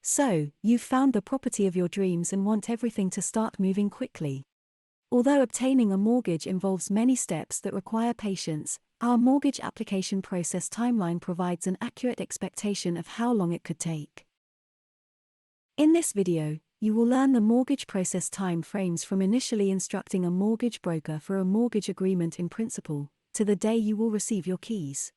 So, you've found the property of your dreams and want everything to start moving quickly. Although obtaining a mortgage involves many steps that require patience, our mortgage application process timeline provides an accurate expectation of how long it could take. In this video, you will learn the mortgage process time frames from initially instructing a mortgage broker for a mortgage agreement in principle, to the day you will receive your keys.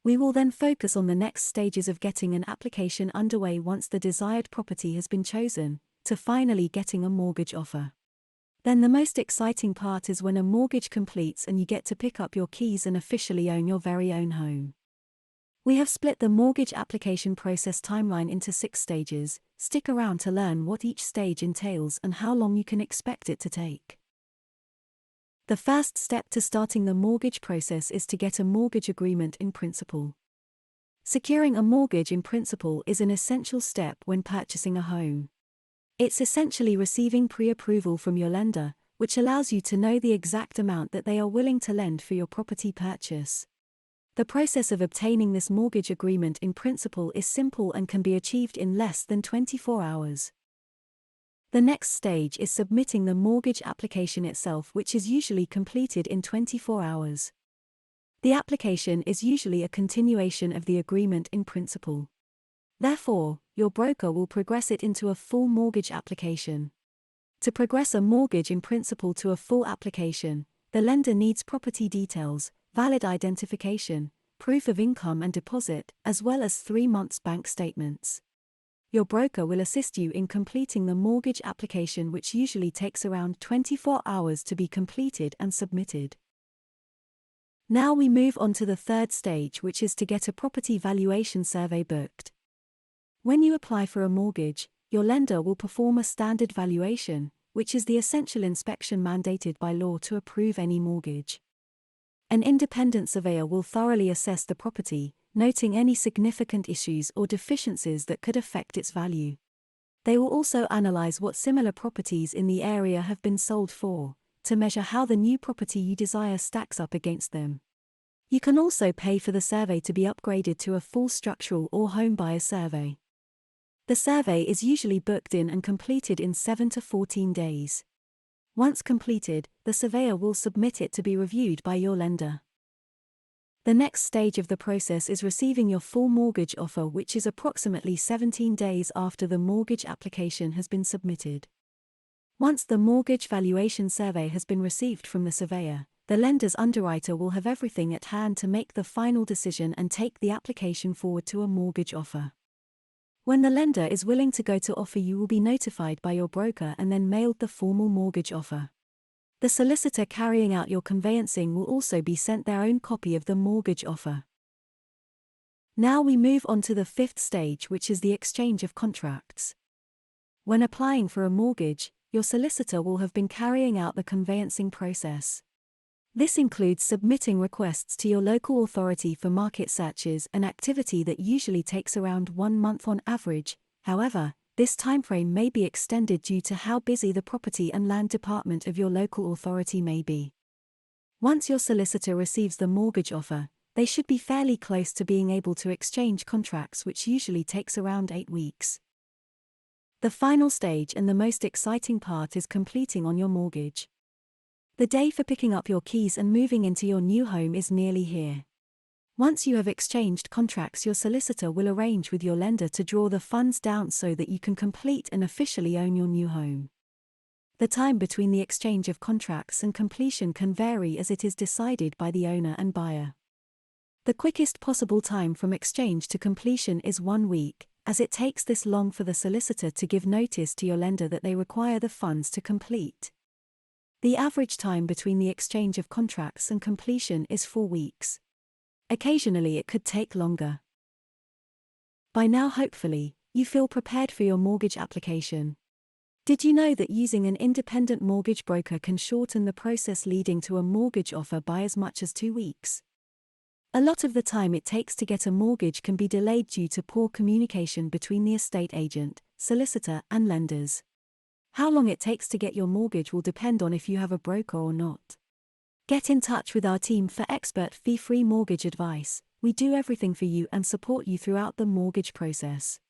We will then focus on the next stages of getting an application underway once the desired property has been chosen, to finally getting a mortgage offer. Then the most exciting part is when a mortgage completes and you get to pick up your keys and officially own your very own home. We have split the mortgage application process timeline into 6 stages. Stick around to learn what each stage entails and how long you can expect it to take. The first step to starting the mortgage process is to get a mortgage agreement in principle. Securing a mortgage in principle is an essential step when purchasing a home. It's essentially receiving pre-approval from your lender, which allows you to know the exact amount that they are willing to lend for your property purchase. The process of obtaining this mortgage agreement in principle is simple and can be achieved in less than 24 hours. The next stage is submitting the mortgage application itself, which is usually completed in 24 hours. The application is usually a continuation of the agreement in principle. Therefore, your broker will progress it into a full mortgage application. To progress a mortgage in principle to a full application, the lender needs property details, valid identification, proof of income and deposit, as well as 3 months bank statements. Your broker will assist you in completing the mortgage application, which usually takes around 24 hours to be completed and submitted. Now we move on to the third stage, which is to get a property valuation survey booked. When you apply for a mortgage, your lender will perform a standard valuation, which is the essential inspection mandated by law to approve any mortgage. An independent surveyor will thoroughly assess the property, noting any significant issues or deficiencies that could affect its value. They will also analyze what similar properties in the area have been sold for, to measure how the new property you desire stacks up against them. You can also pay for the survey to be upgraded to a full structural or home buyer survey. The survey is usually booked in and completed in 7 to 14 days. Once completed, the surveyor will submit it to be reviewed by your lender. The next stage of the process is receiving your full mortgage offer, which is approximately 17 days after the mortgage application has been submitted. Once the mortgage valuation survey has been received from the surveyor, the lender's underwriter will have everything at hand to make the final decision and take the application forward to a mortgage offer. When the lender is willing to go to offer, you will be notified by your broker and then mailed the formal mortgage offer. The solicitor carrying out your conveyancing will also be sent their own copy of the mortgage offer. Now we move on to the 5th stage, which is the exchange of contracts. When applying for a mortgage, your solicitor will have been carrying out the conveyancing process. This includes submitting requests to your local authority for market searches, an activity that usually takes around 1 month on average. However, this timeframe may be extended due to how busy the property and land department of your local authority may be. Once your solicitor receives the mortgage offer, they should be fairly close to being able to exchange contracts, which usually takes around 8 weeks. The final stage and the most exciting part is completing on your mortgage. The day for picking up your keys and moving into your new home is nearly here. Once you have exchanged contracts, your solicitor will arrange with your lender to draw the funds down so that you can complete and officially own your new home. The time between the exchange of contracts and completion can vary as it is decided by the owner and buyer. The quickest possible time from exchange to completion is 1 week, as it takes this long for the solicitor to give notice to your lender that they require the funds to complete. The average time between the exchange of contracts and completion is 4 weeks. Occasionally it could take longer. By now, hopefully, you feel prepared for your mortgage application. Did you know that using an independent mortgage broker can shorten the process leading to a mortgage offer by as much as 2 weeks? A lot of the time it takes to get a mortgage can be delayed due to poor communication between the estate agent, solicitor, and lenders. How long it takes to get your mortgage will depend on if you have a broker or not. Get in touch with our team for expert fee-free mortgage advice. We do everything for you and support you throughout the mortgage process.